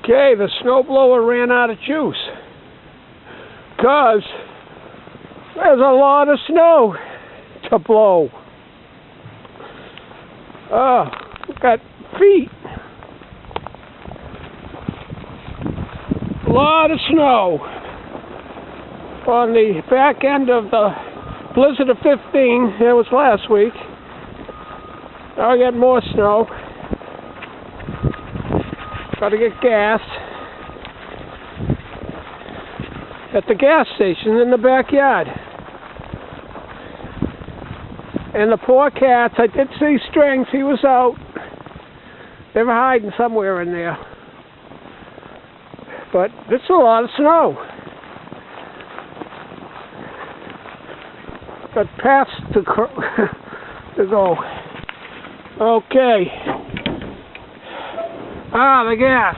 Okay, the snowblower ran out of juice because there's a lot of snow to blow. Oh, we've got feet. A lot of snow on the back end of the blizzard of 15. That was last week. Now I got more snow. Got to get gas at the gas station in the backyard. And the poor cats, I did see Strings, he was out. They were hiding somewhere in there. But it's a lot of snow. Got past to go. Okay. Ah, the gas.